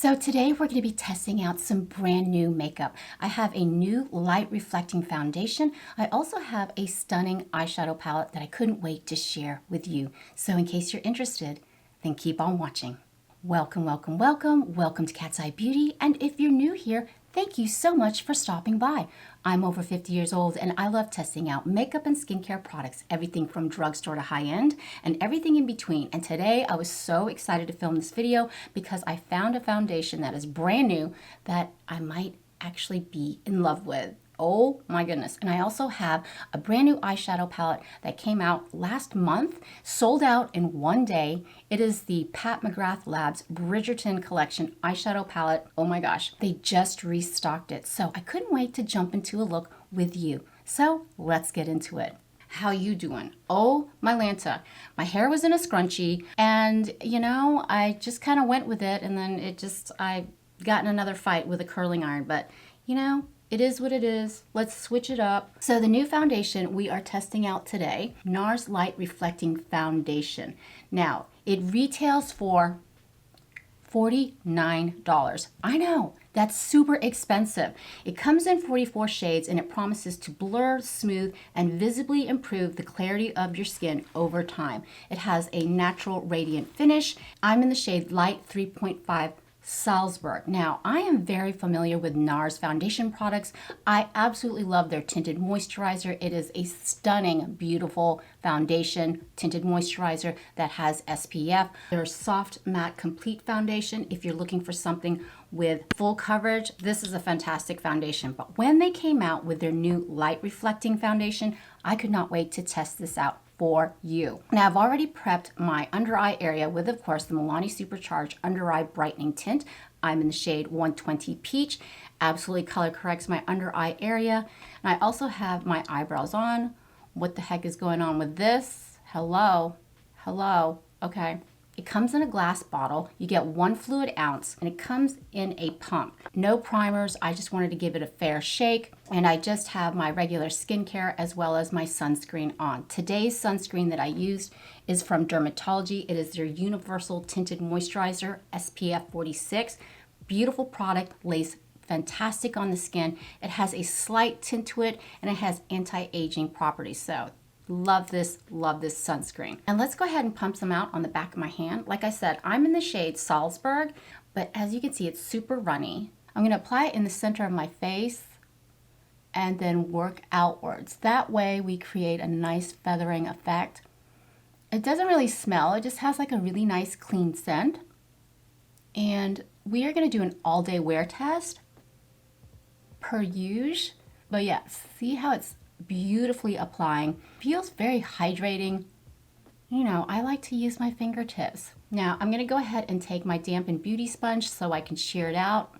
So today we're going to be testing out some brand new makeup. I have a new light reflecting foundation. I also have a stunning eyeshadow palette that I couldn't wait to share with you. So in case you're interested, then keep on watching. Welcome, welcome, welcome. Welcome to Cat's Eye Beauty. And if you're new here, thank you so much for stopping by. I'm over 50 years old and I love testing out makeup and skincare products, everything from drugstore to high-end and everything in between. And today I was so excited to film this video because I found a foundation that is brand new that I might actually be in love with. Oh my goodness. And I also have a brand new eyeshadow palette that came out last month, sold out in one day. It is the Pat McGrath Labs Bridgerton collection eyeshadow palette. Oh my gosh, they just restocked it. So I couldn't wait to jump into a look with you. So let's get into it. How you doing? Oh my Lanta. My hair was in a scrunchie and you know, I just kind of went with it and then I got in another fight with a curling iron, but you know, it is what it is. Let's switch it up. So the new foundation we are testing out today, NARS Light Reflecting Foundation. Now, it retails for $49. I know, that's super expensive. It comes in 44 shades and it promises to blur, smooth, and visibly improve the clarity of your skin over time. It has a natural radiant finish. I'm in the shade Light 3.5 SALZBURG. Now, I am very familiar with NARS foundation products. I absolutely love their tinted moisturizer. It is a stunning, beautiful foundation, tinted moisturizer that has SPF. Their soft matte complete foundation, if you're looking for something with full coverage, this is a fantastic foundation. But when they came out with their new light reflecting foundation, I could not wait to test this out for you. Now I've already prepped my under eye area with, of course, the MILANI Supercharged Under Eye Brightening Tint. I'm in the shade 120 Peach. Absolutely color corrects my under eye area. And I also have my eyebrows on. What the heck is going on with this? Hello, hello, okay. It comes in a glass bottle. You get 1 fluid ounce and it comes in a pump. No primers. I just wanted to give it a fair shake. And I just have my regular skincare as well as my sunscreen on. Today's sunscreen that I used is from Dermatology. It is their Universal Tinted Moisturizer, SPF 46. Beautiful product, lays fantastic on the skin. It has a slight tint to it and it has anti-aging properties. So love this sunscreen. And let's go ahead and pump some out on the back of my hand. Like I said, I'm in the shade SALZBURG, but as you can see, it's super runny. I'm gonna apply it in the center of my face and then work outwards. That way we create a nice feathering effect. It doesn't really smell, it just has like a really nice clean scent. And we are gonna do an all-day wear test per use. But yeah, see how it's beautifully applying. Feels very hydrating. You know, I like to use my fingertips. Now I'm gonna go ahead and take my dampened beauty sponge so I can shear it out.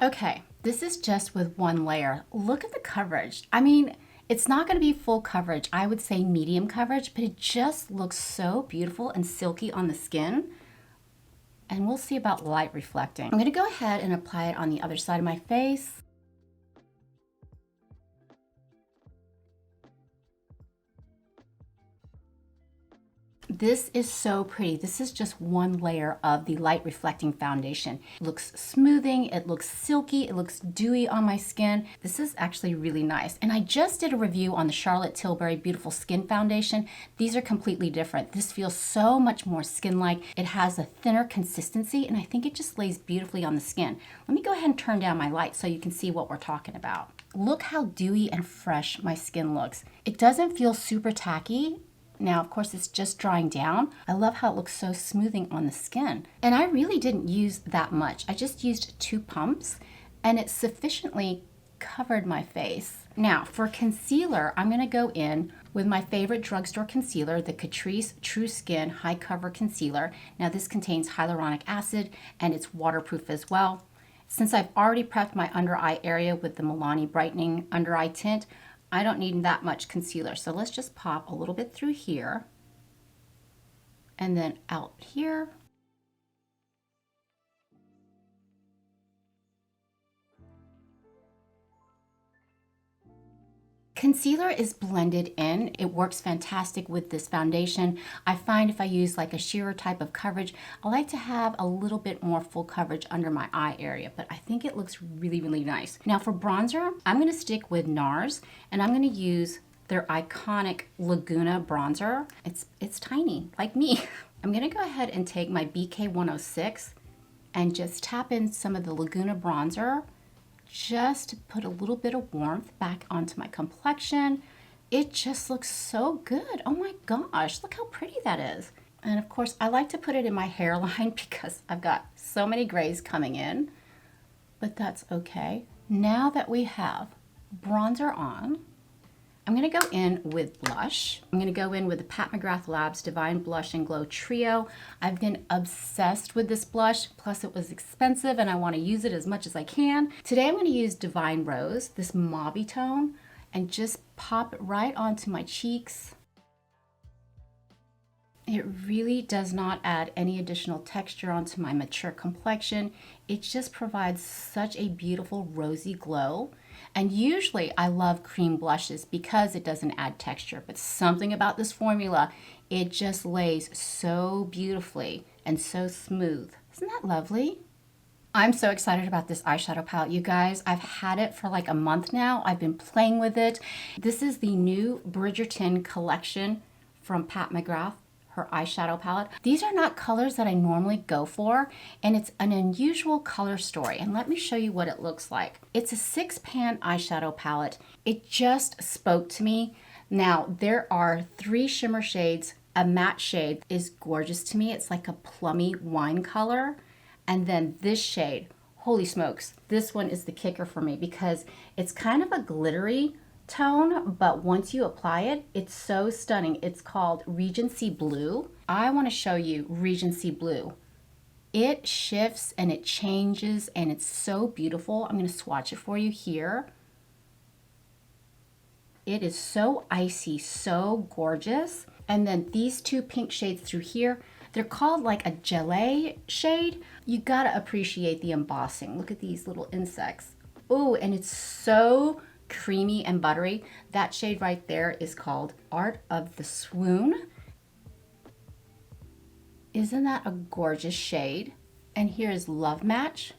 Okay, this is just with one layer. Look at the coverage. I mean, it's not gonna be full coverage. I would say medium coverage, but it just looks so beautiful and silky on the skin. And we'll see about light reflecting. I'm gonna go ahead and apply it on the other side of my face. This is so pretty. This is just one layer of the light reflecting foundation. It looks smoothing, it looks silky, it looks dewy on my skin. This is actually really nice. And I just did a review on the Charlotte Tilbury Beautiful Skin Foundation. These are completely different. This feels so much more skin-like. It has a thinner consistency and I think it just lays beautifully on the skin. Let me go ahead and turn down my light so you can see what we're talking about. Look how dewy and fresh my skin looks. It doesn't feel super tacky. Now, of course, it's just drying down. I love how it looks so smoothing on the skin. And I really didn't use that much. I just used 2 pumps and it sufficiently covered my face. Now, for concealer, I'm gonna go in with my favorite drugstore concealer, the CATRICE True Skin High Cover Concealer. Now, this contains hyaluronic acid and it's waterproof as well. Since I've already prepped my under eye area with the MILANI Brightening Under Eye Tint, I don't need that much concealer. So let's just pop a little bit through here and then out here. Concealer is blended in. It works fantastic with this foundation. I find if I use like a sheerer type of coverage, I like to have a little bit more full coverage under my eye area, but I think it looks really, really nice. Now for bronzer, I'm gonna stick with NARS, and I'm gonna use their iconic Laguna bronzer. It's tiny, like me. I'm gonna go ahead and take my BK 106 and just tap in some of the Laguna bronzer, just to put a little bit of warmth back onto my complexion. It just looks so good. Oh my gosh, look how pretty that is. And of course, I like to put it in my hairline because I've got so many grays coming in, but that's okay. Now that we have bronzer on, I'm gonna go in with blush. I'm gonna go in with the Pat McGrath Labs Divine Blush and Glow Trio. I've been obsessed with this blush, plus it was expensive and I wanna use it as much as I can. Today I'm gonna use Divine Rose, this mauve tone, and just pop it right onto my cheeks. It really does not add any additional texture onto my mature complexion. It just provides such a beautiful rosy glow. And usually I love cream blushes because it doesn't add texture, but something about this formula, it just lays so beautifully and so smooth. Isn't that lovely? I'm so excited about this eyeshadow palette, you guys. I've had it for like a month now. I've been playing with it. This is the new Bridgerton collection from Pat McGrath, her eyeshadow palette. These are not colors that I normally go for, and it's an unusual color story. And let me show you what it looks like. It's a 6-pan eyeshadow palette. It just spoke to me. Now, there are 3 shimmer shades. A matte shade is gorgeous to me. It's like a plummy wine color. And then this shade, holy smokes, this one is the kicker for me because it's kind of a glittery tone, but once you apply it, it's so stunning. It's called Regency Blue. I want to show you Regency Blue. It shifts and it changes and it's so beautiful. I'm going to swatch it for you here. It is so icy, so gorgeous. And then these 2 pink shades through here, they're called like a gelée shade. You gotta appreciate the embossing. Look at these little insects. Oh, and it's so creamy and buttery. That shade right there is called Art of the Swoon. Isn't that a gorgeous shade? And here's Love Match.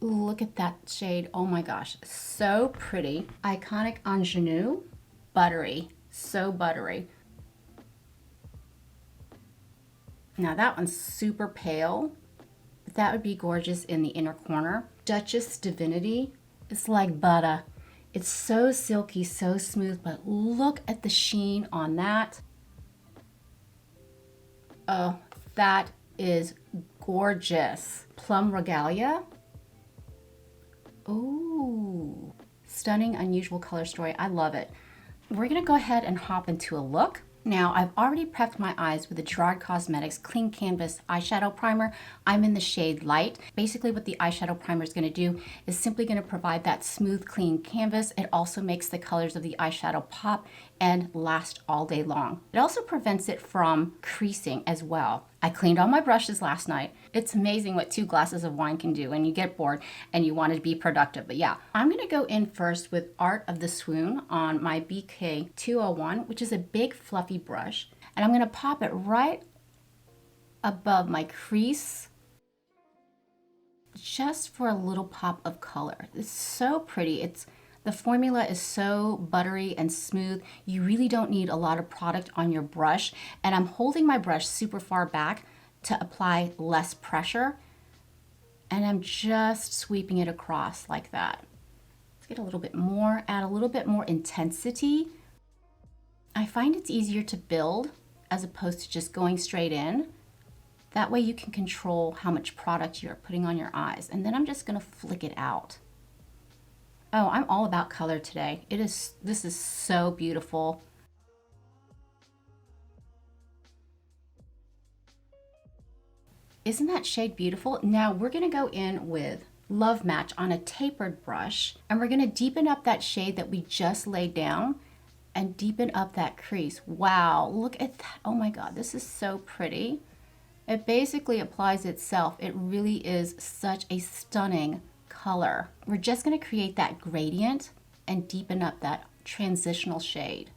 Look at that shade. Oh my gosh, so pretty. Iconic Ingenue, buttery, so buttery. Now that one's super pale, but that would be gorgeous in the inner corner. Duchess Divinity. It's like butter. It's so silky, so smooth, but look at the sheen on that. Oh, that is gorgeous. Plum Regalia. Ooh, stunning, unusual color story. I love it. We're gonna go ahead and hop into a look. Now, I've already prepped my eyes with the GERARD Cosmetics Clean Canvas Eyeshadow Primer. I'm in the shade Light. Basically, what the eyeshadow primer is going to do is simply going to provide that smooth, clean canvas. It also makes the colors of the eyeshadow pop and last all day long. It also prevents it from creasing as well. I cleaned all my brushes last night. It's amazing what 2 glasses of wine can do when you get bored and you want to be productive. But yeah, I'm going to go in first with Art of the Swoon on my BK 201, which is a big fluffy brush. And I'm going to pop it right above my crease just for a little pop of color. It's so pretty. The formula is so buttery and smooth. You really don't need a lot of product on your brush. And I'm holding my brush super far back to apply less pressure. And I'm just sweeping it across like that. Let's get a little bit more, add a little bit more intensity. I find it's easier to build as opposed to just going straight in. That way you can control how much product you're putting on your eyes. And then I'm just gonna flick it out. Oh, I'm all about color today. This is so beautiful. Isn't that shade beautiful? Now we're gonna go in with Love Match on a tapered brush, and we're gonna deepen up that shade that we just laid down and deepen up that crease. Wow, look at that. Oh my God, this is so pretty. It basically applies itself. It really is such a stunning color. We're just gonna create that gradient and deepen up that transitional shade.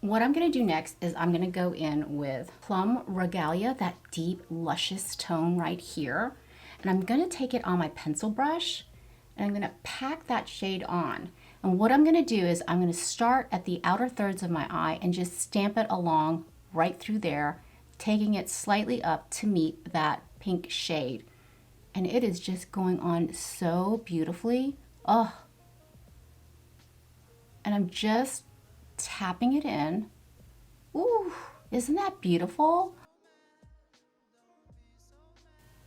What I'm going to do next is I'm going to go in with Plum Regalia, that deep, luscious tone right here. And I'm going to take it on my pencil brush and I'm going to pack that shade on. And what I'm going to do is I'm going to start at the outer thirds of my eye and just stamp it along right through there, taking it slightly up to meet that pink shade. And it is just going on so beautifully. Oh. And I'm just tapping it in. Ooh, isn't that beautiful?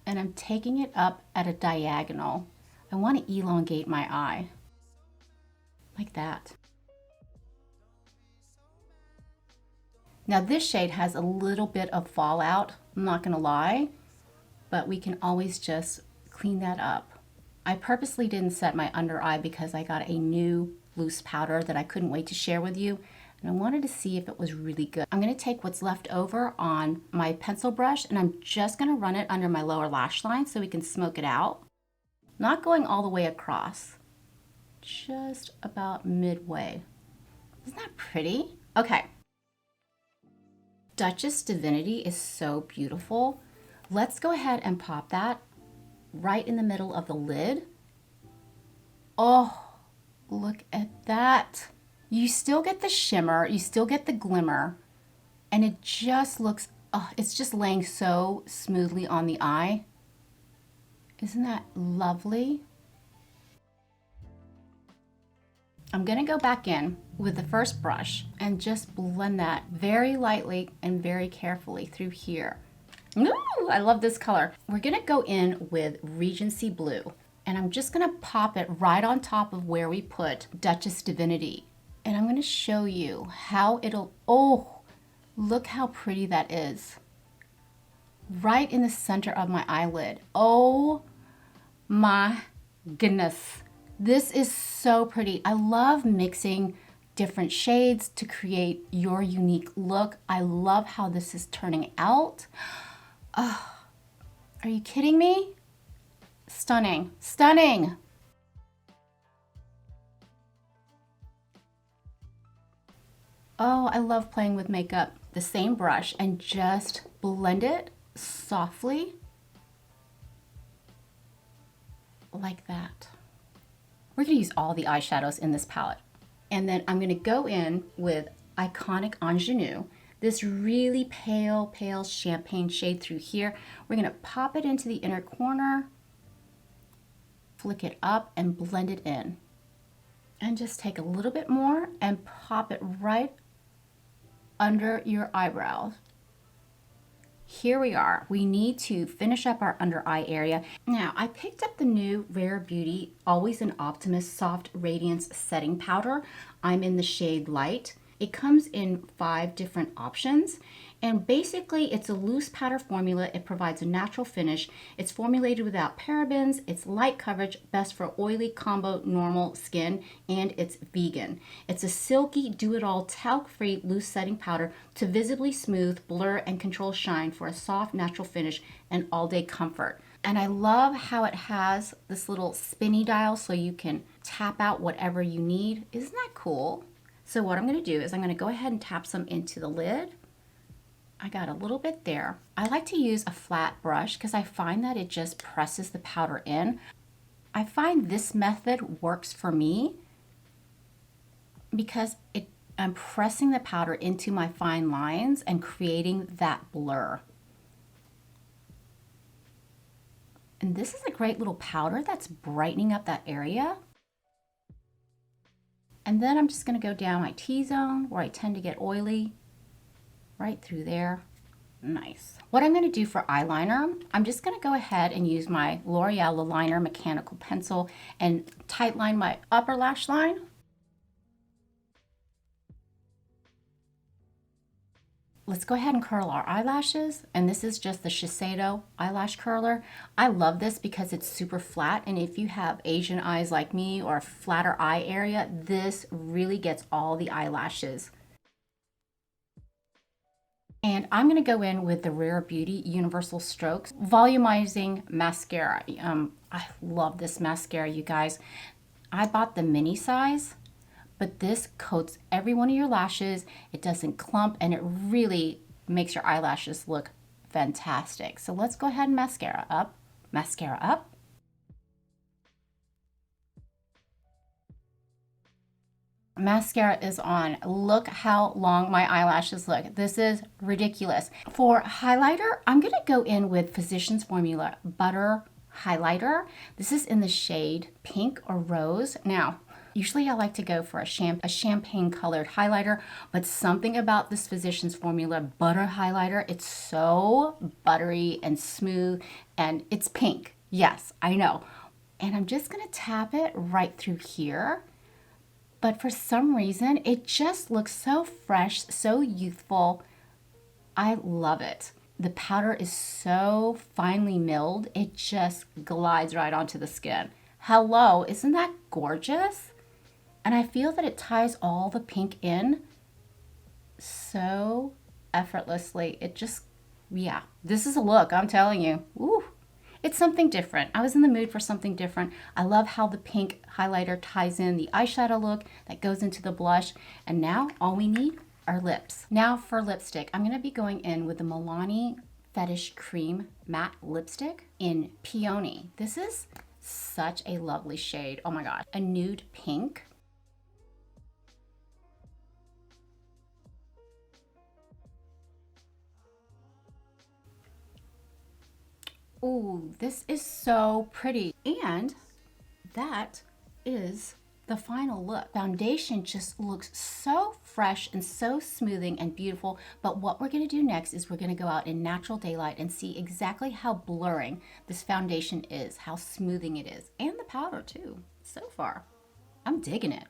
And I'm taking it up at a diagonal. I want to elongate my eye. Like that. Now this shade has a little bit of fallout, I'm not gonna lie, but we can always just clean that up. I purposely didn't set my under eye because I got a new loose powder that I couldn't wait to share with you, and I wanted to see if it was really good. I'm gonna take what's left over on my pencil brush and I'm just gonna run it under my lower lash line so we can smoke it out. Not going all the way across, just about midway. Isn't that pretty? Okay. Duchess Divinity is so beautiful. Let's go ahead and pop that right in the middle of the lid. Oh, look at that. You still get the shimmer, you still get the glimmer, and it just looks, oh, it's just laying so smoothly on the eye. Isn't that lovely? I'm gonna go back in with the first brush and just blend that very lightly and very carefully through here. Ooh, I love this color. We're gonna go in with Regency Blue and I'm just gonna pop it right on top of where we put Duchess Divinity. And I'm gonna show you how it'll, oh, look how pretty that is. Right in the center of my eyelid. Oh my goodness. This is so pretty. I love mixing different shades to create your unique look. I love how this is turning out. Oh, are you kidding me? Stunning, stunning. Oh, I love playing with makeup. The same brush and just blend it softly like that. We're gonna use all the eyeshadows in this palette. And then I'm gonna go in with Iconic Ingenue, this really pale, pale champagne shade through here. We're gonna pop it into the inner corner, flick it up and blend it in. And just take a little bit more and pop it right under your eyebrows. Here we are. We need to finish up our under eye area. Now, I picked up the new Rare Beauty Always an Optimist Soft Radiance Setting Powder. I'm in the shade Light. It comes in 5 different options. And basically, it's a loose powder formula. It provides a natural finish. It's formulated without parabens. It's light coverage, best for oily, combo, normal skin, and it's vegan. It's a silky, do-it-all, talc-free, loose setting powder to visibly smooth, blur, and control shine for a soft, natural finish and all-day comfort. And I love how it has this little spinny dial so you can tap out whatever you need. Isn't that cool? So what I'm going to do is I'm going to go ahead and tap some into the lid. I got a little bit there. I like to use a flat brush because I find that it just presses the powder in. I find this method works for me because I'm pressing the powder into my fine lines and creating that blur. And this is a great little powder that's brightening up that area. And then I'm just going to go down my T-zone where I tend to get oily. Right through there. Nice. What I'm going to do for eyeliner, I'm just going to go ahead and use my L'Oreal Liner mechanical pencil and tight line my upper lash line. Let's go ahead and curl our eyelashes, and this is just the Shiseido eyelash curler. I love this because it's super flat, and if you have Asian eyes like me or a flatter eye area, this really gets all the eyelashes. And I'm going to go in with the Rare Beauty Universal Strokes Volumizing Mascara. I love this mascara, you guys. I bought the mini size, but this coats every one of your lashes. It doesn't clump, and it really makes your eyelashes look fantastic. So let's go ahead and mascara up. Mascara up. Mascara is on. Look how long my eyelashes look. This is ridiculous. For highlighter, I'm gonna go in with Physicians Formula Butter Highlighter. This is in the shade Pink or Rose. Now, usually I like to go for a champagne colored highlighter, but something about this Physicians Formula Butter Highlighter, it's so buttery and smooth, and it's pink. Yes, I know. And I'm just gonna tap it right through here. But for some reason, it just looks so fresh, so youthful. I love it. The powder is so finely milled, it just glides right onto the skin. Hello, isn't that gorgeous? And I feel that it ties all the pink in so effortlessly. It just, yeah, this is a look, I'm telling you. Ooh. It's something different. I was in the mood for something different. I love how the pink highlighter ties in the eyeshadow look that goes into the blush. And now all we need are lips. Now for lipstick, I'm gonna be going in with the MILANI Fetish Cream Matte Lipstick in Peony. This is such a lovely shade. Oh my God, a nude pink. Ooh, this is so pretty. And that is the final look. Foundation just looks so fresh and so smoothing and beautiful. But what we're gonna do next is we're gonna go out in natural daylight and see exactly how blurring this foundation is, how smoothing it is, and the powder too. So far, I'm digging it.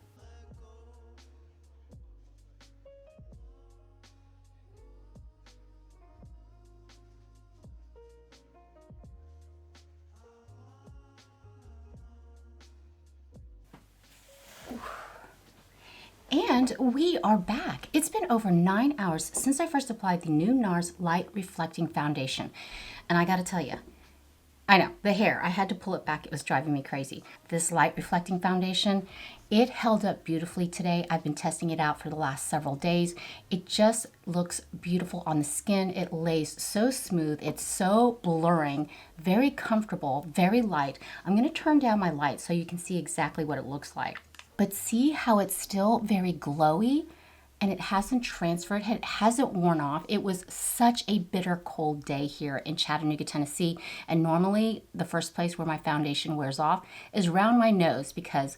And we are back. It's been over 9 hours since I first applied the new NARS Light Reflecting Foundation. And I gotta tell you, I know, the hair, I had to pull it back. It was driving me crazy. This Light Reflecting Foundation, it held up beautifully today. I've been testing it out for the last several days. It just looks beautiful on the skin. It lays so smooth. It's so blurring, very comfortable, very light. I'm gonna turn down my light so you can see exactly what it looks like. But see how it's still very glowy and it hasn't transferred, it hasn't worn off. It was such a bitter cold day here in Chattanooga, Tennessee. And normally the first place where my foundation wears off is around my nose because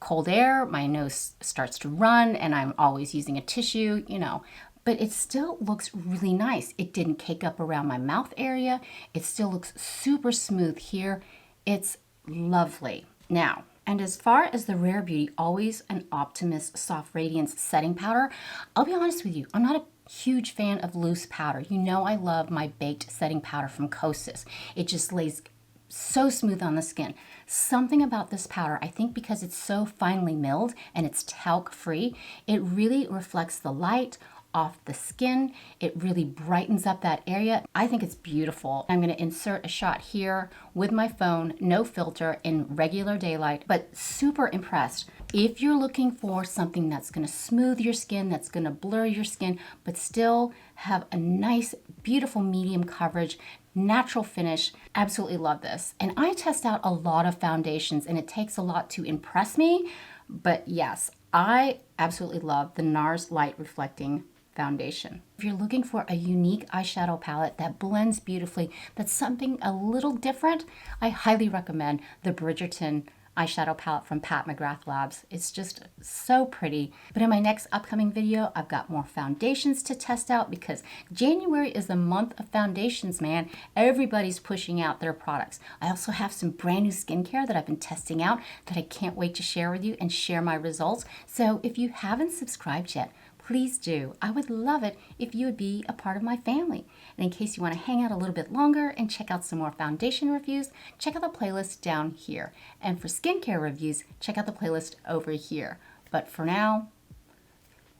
cold air, my nose starts to run and I'm always using a tissue, you know. But it still looks really nice. It didn't cake up around my mouth area. It still looks super smooth here. It's lovely. Now, and as far as the Rare Beauty Always an Optimist Soft Radiance Setting Powder, I'll be honest with you, I'm not a huge fan of loose powder. You know I love my baked setting powder from Kosas. It just lays so smooth on the skin. Something about this powder, I think because it's so finely milled and it's talc free, it really reflects the light off the skin. It really brightens up that area. I think it's beautiful. I'm going to insert a shot here with my phone, no filter, in regular daylight, but super impressed. If you're looking for something that's going to smooth your skin, that's going to blur your skin, but still have a nice, beautiful medium coverage, natural finish, absolutely love this. And I test out a lot of foundations and it takes a lot to impress me, but yes, I absolutely love the NARS Light Reflecting Foundation. If you're looking for a unique eyeshadow palette that blends beautifully, that's something a little different, I highly recommend the Bridgerton eyeshadow palette from Pat McGrath Labs. It's just so pretty. But in my next upcoming video, I've got more foundations to test out because January is the month of foundations, man. Everybody's pushing out their products. I also have some brand new skincare that I've been testing out that I can't wait to share with you and share my results. So if you haven't subscribed yet, please do. I would love it if you would be a part of my family. And in case you want to hang out a little bit longer and check out some more foundation reviews, check out the playlist down here. And for skincare reviews, check out the playlist over here. But for now,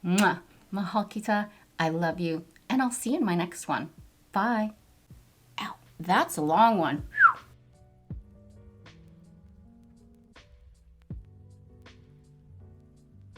mwah, mahal kita, I love you, and I'll see you in my next one. Bye. Ow, that's a long one.